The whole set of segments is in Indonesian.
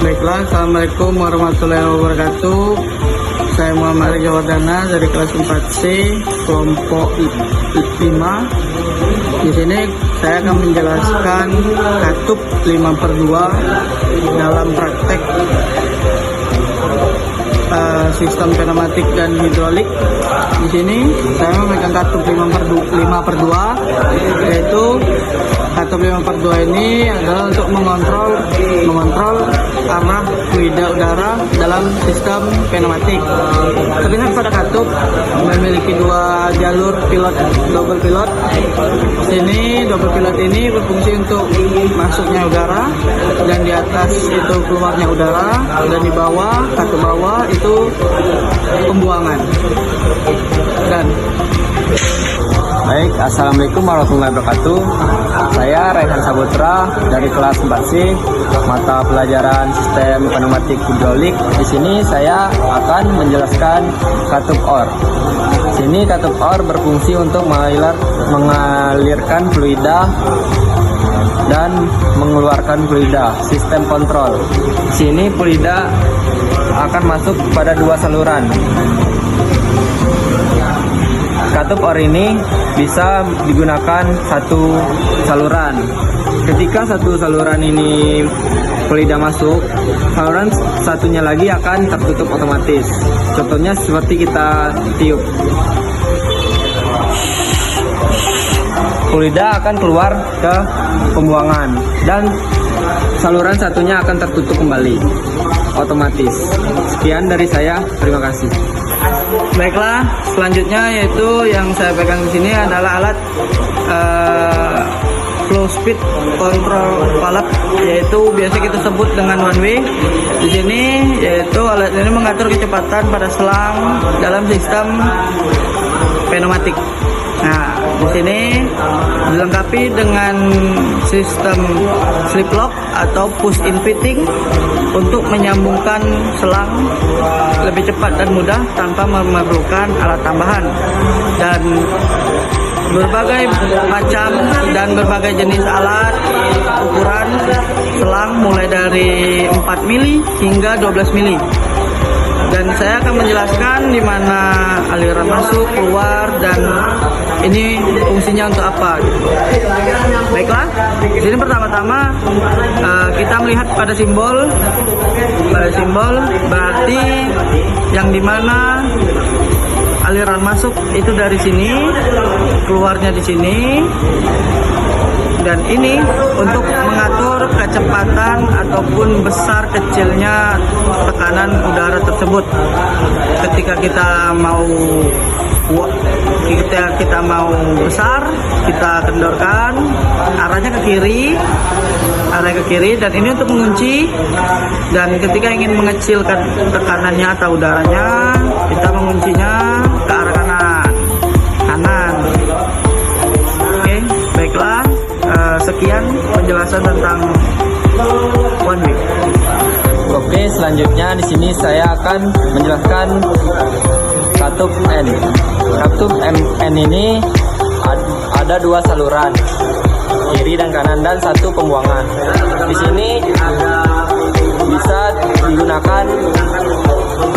Baiklah, Assalamualaikum warahmatullahi wabarakatuh. Saya Muhammad Reza Wardana dari kelas 4C, kelompok 5. Di sini saya akan menjelaskan katup 5/2 dalam praktek sistem pneumatik dan hidrolik. Di sini saya memegang katup 5/2, yaitu katup 5/2 ini adalah untuk mengontrol arah fluida udara dalam sistem pneumatik. Terlihat pada katup memiliki dua jalur pilot, double pilot. Sini double pilot ini berfungsi untuk masuknya udara, dan di atas itu keluarnya udara, dan di bawah katup bawah itu pembuangan. Dan baik, Assalamualaikum warahmatullahi wabarakatuh. Saya Raihan Saputra dari kelas 4C, mata pelajaran sistem pneumatik hidrolik. Di sini saya akan menjelaskan katup OR. Sini katup OR berfungsi untuk mengalirkan fluida dan mengeluarkan fluida, sistem kontrol. Di sini fluida akan masuk pada dua saluran. Katup OR ini bisa digunakan satu saluran. Ketika satu saluran ini fluida masuk, saluran satunya lagi akan tertutup otomatis. Contohnya seperti kita tiup. Fluida akan keluar ke pembuangan dan saluran satunya akan tertutup kembali otomatis. Sekian dari saya, terima kasih. baiklah, selanjutnya yaitu yang saya pegang di sini adalah alat flow speed control valve, yaitu biasa kita sebut dengan one way. Di sini yaitu alat ini mengatur kecepatan pada selang dalam sistem pneumatik. Nah, di sini dilengkapi dengan sistem slip lock atau push in fitting untuk menyambungkan selang lebih cepat dan mudah tanpa memerlukan alat tambahan. Dan berbagai macam dan berbagai jenis alat ukuran selang mulai dari 4 mili hingga 12 mili. Dan saya akan menjelaskan di mana aliran masuk, keluar, dan ini fungsinya untuk apa. Baiklah, di sini pertama-tama kita melihat pada simbol. Pada simbol berarti yang dimana aliran masuk itu dari sini, keluarnya di sini. Dan ini untuk mengatur kecepatan ataupun besar kecilnya tekanan udara tersebut. Ketika kita mau besar, kita kendorkan arahnya ke kiri, dan ini untuk mengunci. Dan ketika ingin mengecilkan tekanannya atau udaranya, kita menguncinya ke arah kanan. Oke, baiklah. Sekian penjelasan tentang one way. Oke, selanjutnya di sini saya akan menjelaskan katup N. Katup N ini ada dua saluran, kiri dan kanan, dan satu pembuangan. Di sini bisa digunakan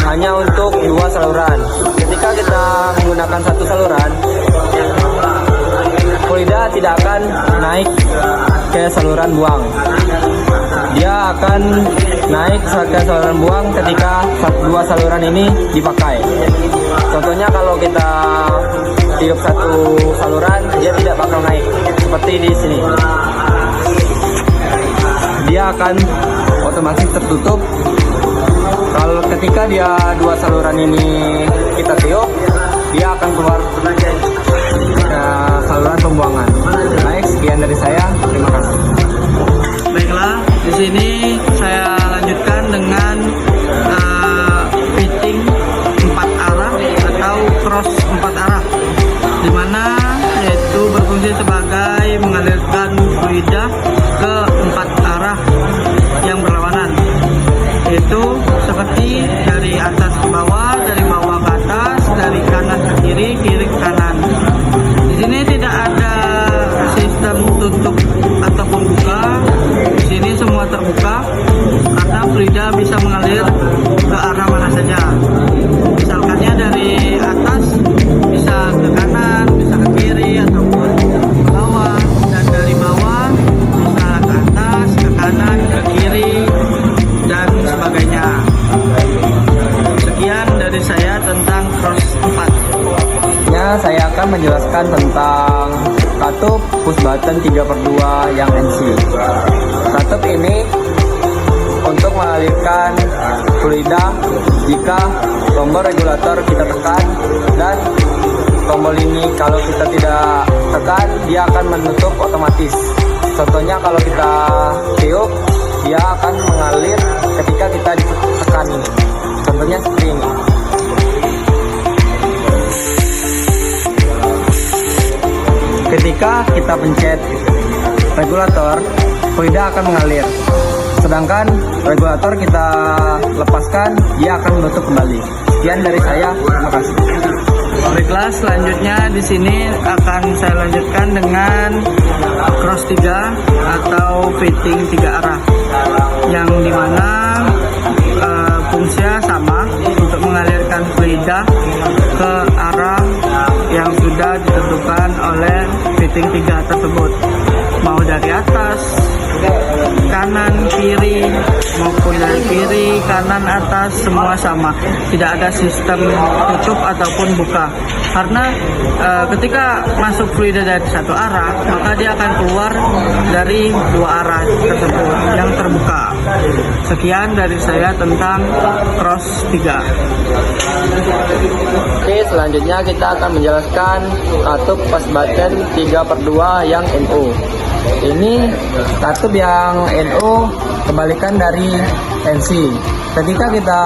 hanya untuk dua saluran. Ketika kita menggunakan satu saluran, fluida tidak akan naik ke saluran buang. Dia akan naik ke saluran buang ketika dua saluran ini dipakai. Contohnya kalau kita tiup satu saluran, dia tidak bakal naik seperti di sini. Dia akan otomatis tertutup. Kalau ketika dia dua saluran ini kita tiup, dia akan keluar ke saluran pembuangan. Baik, sekian dari saya. Terima kasih. Baiklah, di sini saya lanjutkan dengan fitting 4 arah atau cross 4 arah, di mana yaitu berfungsi sebagai mengalirkan fluida ke 4 arah yang berlawanan, yaitu seperti dari atas ke bawah, dari bawah ke atas, dari kanan ke kiri, kiri ke kanan. Di sini tidak ada sistem tutup ataupun buka. Di sini semua terbuka. dia bisa mengalir ke arah mana saja. Misalkannya dari atas bisa ke kanan, bisa ke kiri ataupun ke bawah, dan dari bawah bisa ke atas, ke kanan, ke kiri dan sebagainya. Sekian dari saya tentang cross 4. Ya, saya akan menjelaskan tentang katup push button 3/2 yang NC. Katup ini untuk mengalirkan fluida jika tombol regulator kita tekan, dan tombol ini kalau kita tidak tekan dia akan menutup otomatis. Contohnya kalau kita tiup, dia akan mengalir ketika kita ditekan ini. Contohnya seperti ini. Ketika kita pencet regulator, fluida akan mengalir. Sedangkan regulator kita lepaskan, dia akan menutup kembali. Sekian dari saya, terima kasih. Baiklah, selanjutnya di sini akan saya lanjutkan dengan cross 3 atau fitting 3 arah, yang dimana fungsinya sama untuk mengalirkan fluida ke arah yang sudah ditentukan oleh fitting 3 tersebut, mau dari atas, kanan, kiri, maupun dari kiri, kanan, atas, semua sama. Tidak ada sistem tutup ataupun buka. Karena ketika masuk fluida dari satu arah, maka dia akan keluar dari 2 arah tersebut yang terbuka. Sekian dari saya tentang cross 3. Oke, selanjutnya kita akan menjelaskan katup push button 3/2 yang NO. Ini katup yang NO kebalikan dari NC. Ketika kita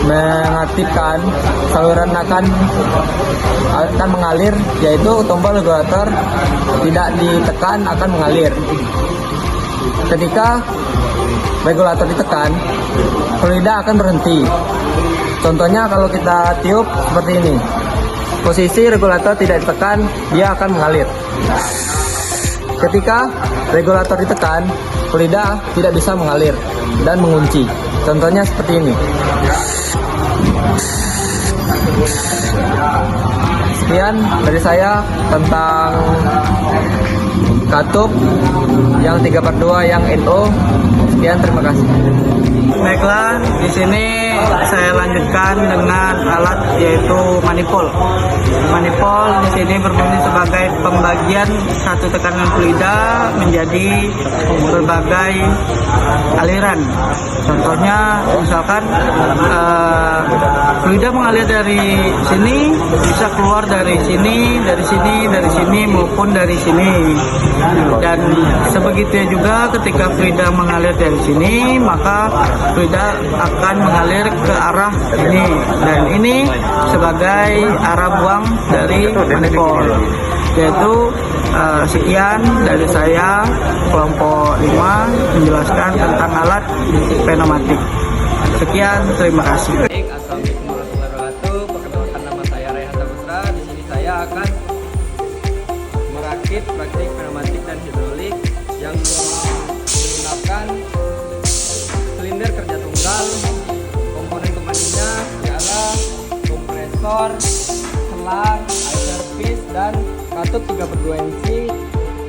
mengaktifkan, saluran akan mengalir, yaitu tombol regulator tidak ditekan akan mengalir. Ketika regulator ditekan, fluida akan berhenti. Contohnya kalau kita tiup seperti ini, posisi regulator tidak ditekan, dia akan mengalir. Ketika regulator ditekan, fluida tidak bisa mengalir dan mengunci. Contohnya seperti ini. Sekian dari saya tentang katup yang 3/2 yang NO. Sekian, terima kasih. Baiklah, di sini saya lanjutkan dengan alat yaitu manifold. Manifold di sini berfungsi sebagai pembagian satu tekanan fluida menjadi berbagai aliran. Contohnya, misalkan fluida mengalir dari sini, bisa keluar dari sini, dari sini, dari sini maupun dari sini. Dan sebegitunya juga ketika fluida mengalir dari sini, maka fluida akan mengalir ke arah ini, dan ini sebagai arah buang dari manifold. Yaitu sekian dari saya, kelompok 5, menjelaskan tentang alat pneumatik. Sekian, terima kasih. Assalamualaikum warahmatullahi wabarakatuh. Perkenalkan, nama saya Raihan Saputra. Di sini saya akan merakit praktik pneumatik dan hidrolik yang menggunakan silinder kerja tunggal. Komponen-komponennya adalah kompresor, selang, air service, dan katup 3/2 NC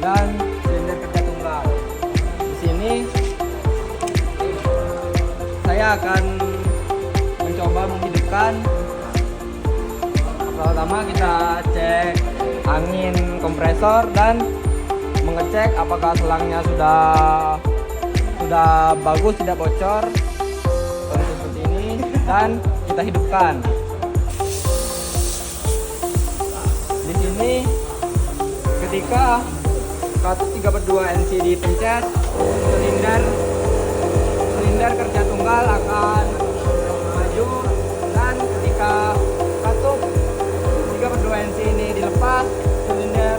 dan silinder kerja tunggal. Di sini saya akan mencoba menghidupkan. Pertama kita cek angin kompresor dan mengecek apakah selangnya sudah bagus, tidak bocor, seperti ini, dan kita hidupkan. Di sini ketika katup 3/2 NC dipencet, silinder kerja tunggal akan maju, dan ketika katup 3/2 NC ini dilepas, silinder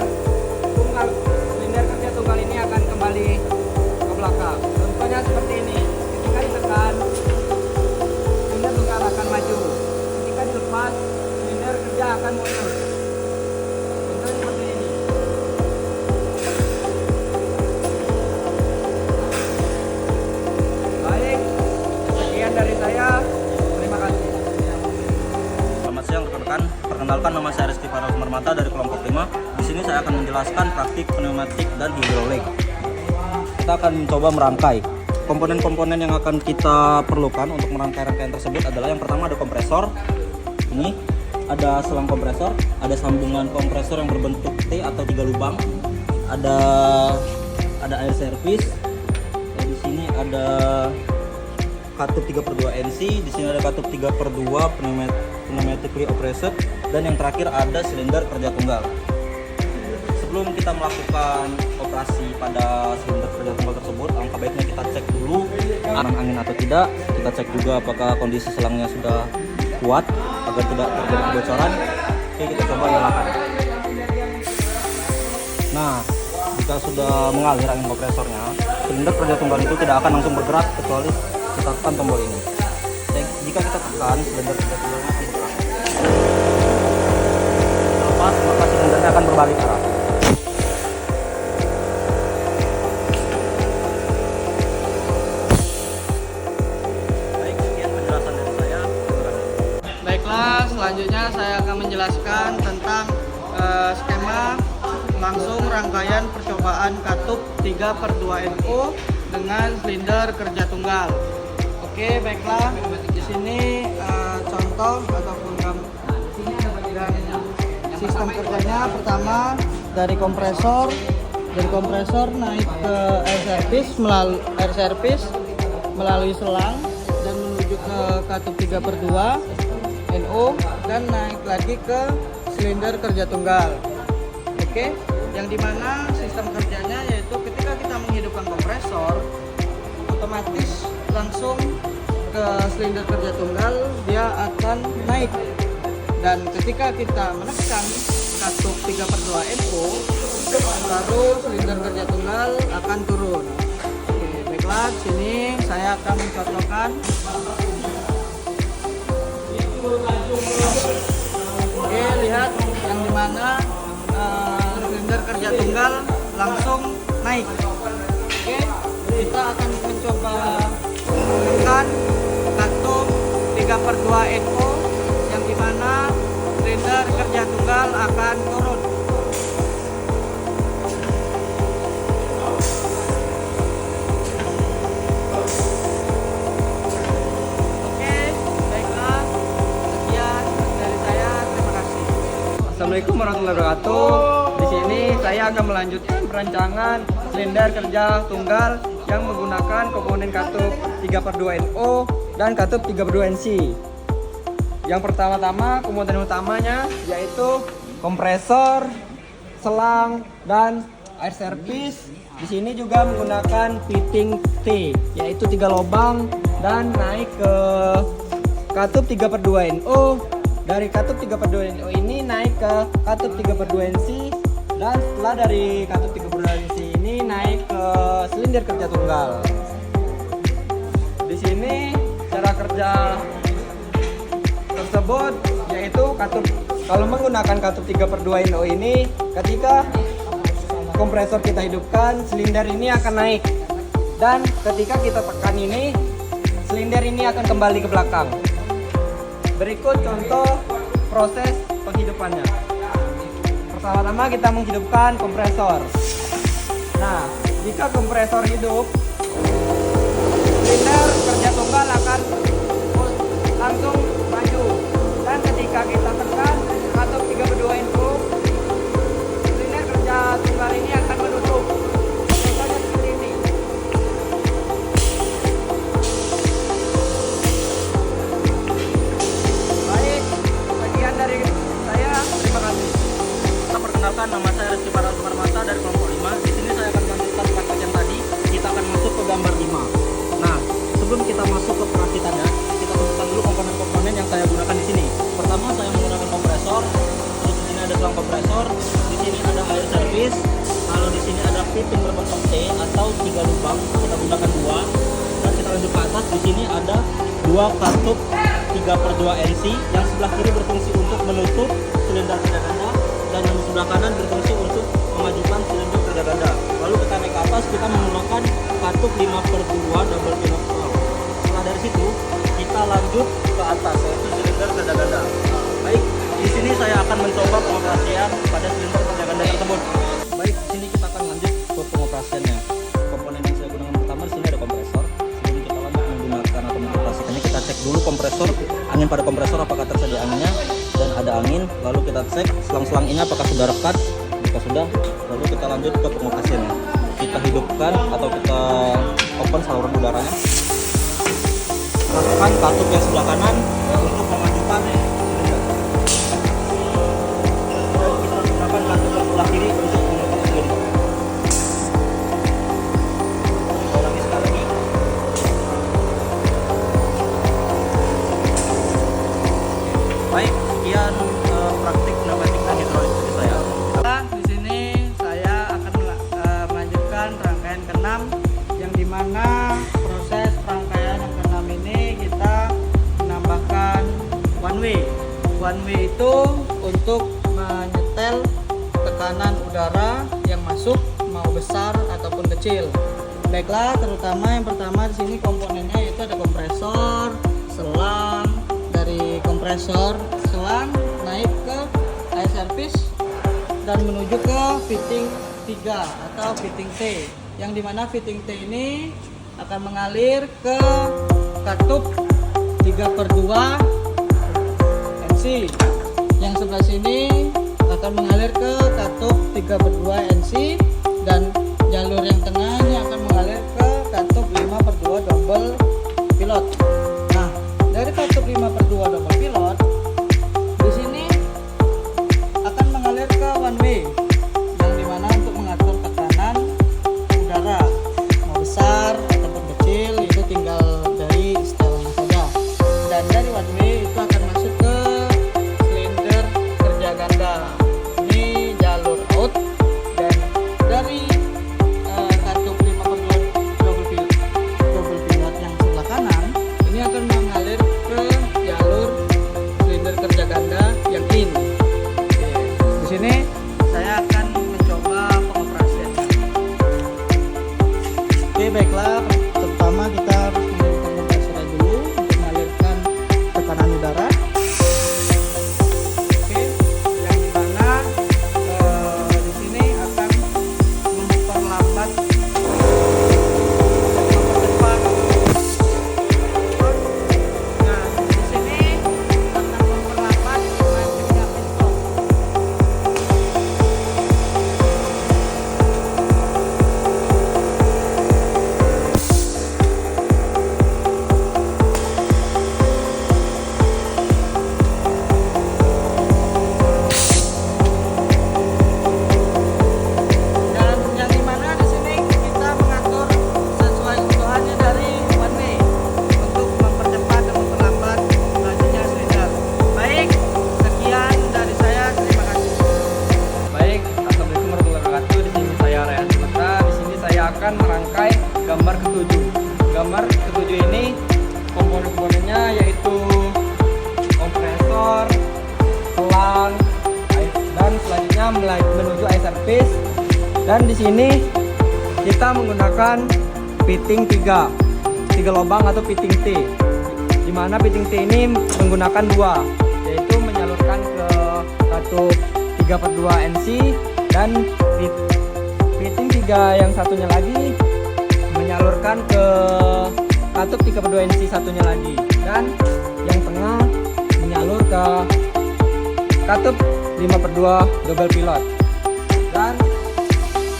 kerja tunggal ini akan kembali ke belakang. Contohnya seperti ini. Ketika ditekan, silinder tunggal akan maju. Ketika dilepas, silinder kerja akan mundur. Contohnya seperti ini. Baik, Perkenalkan, nama saya Rizky Farel Sumarmata dari kelompok 5. Di sini saya akan menjelaskan praktik pneumatik dan hidrolik. Kita akan mencoba merangkai. Komponen-komponen yang akan kita perlukan untuk merangkai rangkaian tersebut adalah yang pertama ada kompresor. Ini ada selang kompresor, ada sambungan kompresor yang berbentuk T atau 3 lubang. Ada air service. Di sini ada katup 3/2 NC, di sini ada katup 3/2 pneumatically operated, dan yang terakhir ada silinder kerja tunggal. Sebelum kita melakukan operasi pada silinder kerja tunggal tersebut, alangkah baiknya kita cek dulu arang angin atau tidak. Kita cek juga apakah kondisi selangnya sudah kuat agar tidak terjadi kebocoran. Oke, kita coba nyalakan. Nah, jika sudah mengalir angin kompresornya, silinder kerja tunggal itu tidak akan langsung bergerak kecuali kita tekan tombol ini. Jika kita tekan, silinder kerja tunggalnya akan bergerak. Lepas, maka silindernya akan berbalik arah. Baik, sekian penjelasan dari saya. Baiklah, selanjutnya saya akan menjelaskan tentang skema langsung rangkaian percobaan katup 3/2 NO dengan silinder kerja tunggal. Oke, baiklah. Di sini contoh ataupun dan sistem kerjanya. Pertama dari kompresor naik ke air service melalui selang dan menuju ke katup 3/2 NO dan naik lagi ke silinder kerja tunggal. Oke, yang dimana sistem kerjanya yaitu ketika kita menghidupkan kompresor, otomatis langsung ke silinder kerja tunggal dia akan naik, dan ketika kita menekan katup 3/2 NO baru silinder kerja tunggal akan turun. Oke, baiklah, sini saya akan mencontohkan. Oke, lihat yang dimana silinder kerja tunggal langsung naik. Oke, kita akan mencoba menekan katup 3/2 NO yang dimana silinder kerja tunggal akan turun. Oke, baiklah, sekian dari saya, terima kasih. Assalamualaikum warahmatullahi wabarakatuh. Di sini saya akan melanjutkan perancangan silinder kerja tunggal yang menggunakan komponen katup 3/2 NO dan katup 3/2 NC. Yang pertama-tama komponen utamanya yaitu kompresor, selang, dan air service. Di sini juga menggunakan fitting T, yaitu 3 lubang, dan naik ke katup 3/2 NO. Dari katup 3/2 NO ini naik ke katup 3/2 NC, dan setelah dari katup 3/2 NC ini naik ke silinder kerja tunggal. Di sini cara kerja tersebut yaitu katup, kalau menggunakan katup 3/2 NO ini, ketika kompresor kita hidupkan, silinder ini akan naik, dan ketika kita tekan ini, silinder ini akan kembali ke belakang. Berikut contoh proses penghidupannya. Pertama-tama kita menghidupkan kompresor. Nah, jika kompresor hidup, silinder kerja tunggal akan langsung maju, dan ketika kita tekan katup 3/2 NO, silinder kerja tunggal ini akan menutup. Contohnya seperti ini. Baik, sekian dari saya. Terima kasih. Perkenalkan, nama saya Rizky Farel Sumarmata dari kelompok 5. Di sini saya akan melanjutkan praktek yang tadi. Kita akan masuk ke gambar 5. Nah, sebelum kita masuk ke perakitannya, kita tentukan dulu komponen-komponen yang saya gunakan di sini. Pertama, saya menggunakan kompresor. Terus di sini ada selang kompresor. Di sini ada air service. Lalu di sini ada fitting berbentuk T atau 3 lubang. Kita gunakan 2. Dan kita lanjut ke atas. Di sini ada 2 katup 3/2 NC yang sebelah kiri berfungsi untuk menutup silinder kerja ganda, dan yang sebelah kanan berfungsi untuk memajukan silinder kerja ganda. Lalu kita naik ke atas, kita menggunakan katup 5/2 double pinocchio. Setelah dari situ kita lanjut ke atas, yaitu silinder kerja ganda. Baik, di sini saya akan mencoba pengoperasian pada silinder kerja ganda tersebut. Baik, di sini kita akan lanjut ke pengoperasiannya. Komponen yang saya gunakan pertama di sini ada kompresor. Sebelum kita lanjut menggunakan atau mengoperasikannya, kita cek dulu kompresor, angin pada kompresor apakah tersedia anginnya dan ada angin. Lalu kita cek selang-selang ini apakah sudah rekat. Jika sudah, lalu kita lanjut ke pengoperasiannya. Kita hidupkan atau kita open saluran udaranya. Masukkan katup yang sebelah kanan untuk memajukan silinder. Dan kita gunakan katup yang sebelah kiri untuk menutup silinder. Kita ulangi sekali lagi. Baik, sekian praktik pneumatik dan hidrolik dari saya. Di sini saya akan melanjutkan rangkaian ke-6 yang dimana proses rangkaian yang ke-6 ini kita menambahkan one way. One way itu untuk menyetel tekanan udara yang masuk mau besar ataupun kecil. Baiklah, terutama yang pertama di sini komponennya yaitu ada kompresor, selang. Dari kompresor selang naik ke air service dan menuju ke fitting 3 atau fitting T, yang dimana fitting T ini akan mengalir ke katup 3/2 NC. Yang sebelah sini akan mengalir ke katup 3/2 NC dan jalur yang tengah ini akan mengalir ke katup 5/2 double pilot. Nah, dari katup 5/2 double pilot di sini akan mengalir ke one way, yang dimana untuk mengatur tekanan udara mau besar ataupun kecil itu tinggal dari setelan saja. Dan dari one way itu akan masuk ke silinder kerja ganda. Ini jalur out, dan dari katup 5/2 double pilot yang sebelah kanan ini akan mengalir ke jalur silinder kerja ganda yang in. Oke, di sini saya akan mencoba pengoperasiannya. Oke, baiklah. Pertama kita harus menghidupkan kompresor dulu untuk mengalirkan tekanan udara. Oke, yang dimana di sini akan memperlambat, mempercepat. Nah, di sini akan memperlambat majunya piston. Dan yang dimana di sini kita mengatur sesuai kebutuhannya dari one way untuk mempercepat dan memperlambat lajunya silinder. Baik, sekian dari saya. Terima kasih. Baik, assalamualaikum warahmatullahi wabarakatuh. Di sini saya Rehan Sabutra. Di sini saya akan merangkai gambar ke-7. Gambar ke-7 ini komponen-komponennya yaitu kompresor, selang, dan selanjutnya menuju air service. Dan di sini kita menggunakan fitting 3 lubang atau fitting T. Di mana fitting T ini menggunakan 2, yaitu menyalurkan ke katup 3/2 NC, dan fitting 3 yang satunya lagi menyalurkan ke katup 3/2 NC satunya lagi, dan yang tengah menyalur ke katup 5/2 double pilot. Dan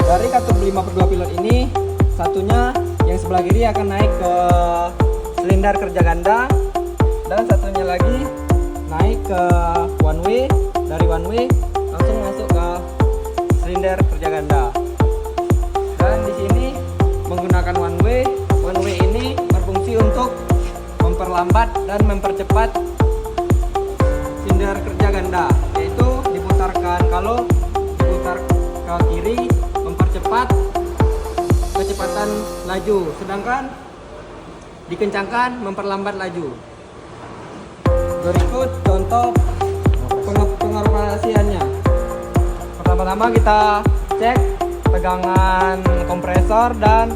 dari katup 5/2 pilot ini satunya yang sebelah kiri akan naik ke silinder kerja ganda, dan satunya lagi naik ke one way. Dari one way langsung masuk ke silinder kerja ganda. Dan di sini menggunakan one way ini berfungsi untuk memperlambat dan mempercepat silinder kerja ganda, yaitu diputarkan. Kalau diputar ke kiri mempercepat kecepatan laju, sedangkan dikencangkan memperlambat laju. Berikut contoh pengoperasiannya. Pertama-tama kita cek tegangan kompresor dan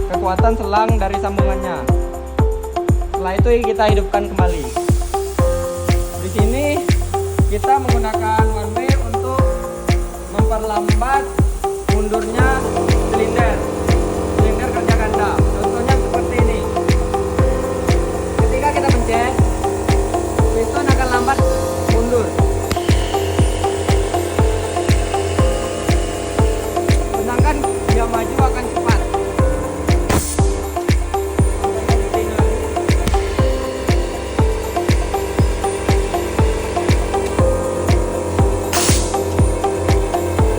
kekuatan selang dari sambungannya. Setelah itu kita hidupkan kembali. Di sini kita menggunakan one way untuk memperlambat mundurnya silinder kerja ganda. Contohnya seperti ini. Ketika kita pencet, piston akan lambat mundur. Sedangkan dia maju akan cepat.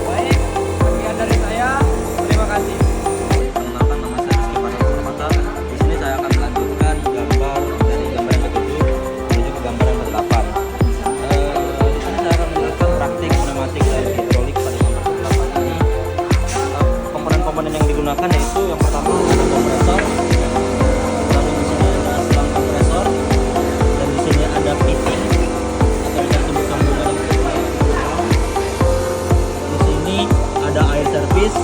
Baik, sekian dari saya. Terima kasih. Perkenalkan, nama saya Rizky Parang Permata. Di sini saya akan melanjutkan gambar dari gambar yang ke-7 menuju ke gambar yang ke-8. Di sini saya akan menjelaskan praktik pneumatik dan hidrolik pada gambar ke-8 ini. Komponen-komponen yang digunakan yaitu yang pertama ada kompresor, lalu di sini ada selang kompresor, dan di sini ada fitting atau yang disebut sambungan. Di sini ada air service.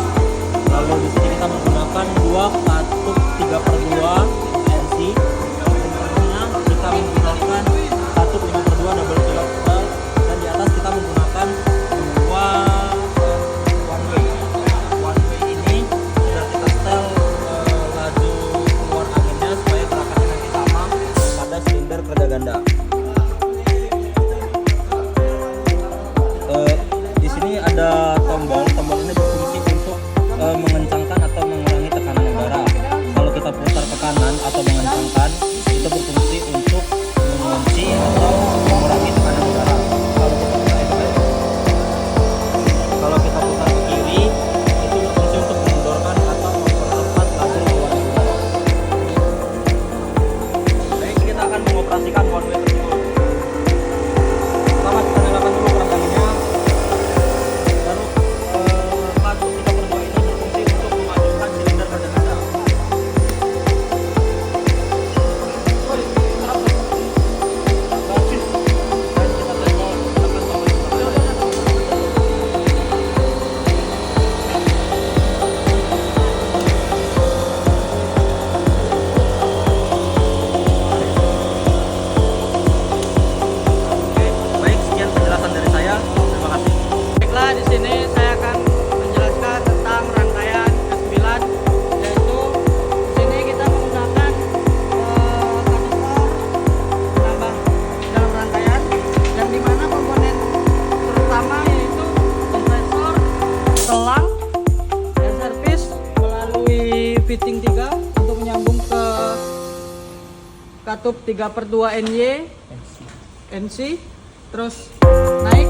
Lalu di sini kita menggunakan dua katup 3/2 NC. Sebelumnya kita menggunakan katup 5/2 double filter, dan di atas kita menggunakan dua one way. One way ini sudah kita setel laju keluar anginnya supaya gerakannya nanti sama pada silinder kerja ganda. Di sini ada tombol ini berfungsi untuk mengencangkan atau mengurangi tekanan udara. Kalau kita putar ke kanan atau mengencangkan, itu berfungsi untuk mengunci atau mengurangi tekanan udara. Kalau kita putar ke kiri, itu berfungsi untuk mengendorkan atau mempercepat laju keluar udara. Baik, kita akan mengoperasikan one way tersebut. Pertama kita nyalakan dulu keras anginnya. Lalu katup 3/2 ini berfungsi untuk memajukan silinder kerja ganda. Dan kita tekan tombol Oke, baik, sekian penjelasan dari saya. Terima kasih. Baiklah, di sini saya akan menjelaskan tentang rangkaian K9, yaitu di sini kita menggunakan kanister penambah dalam rangkaian, yang dimana komponen terutama yaitu kompresor, selang, dan servis melalui fitting 3 untuk menyambung ke katup 3/2 NC, terus naik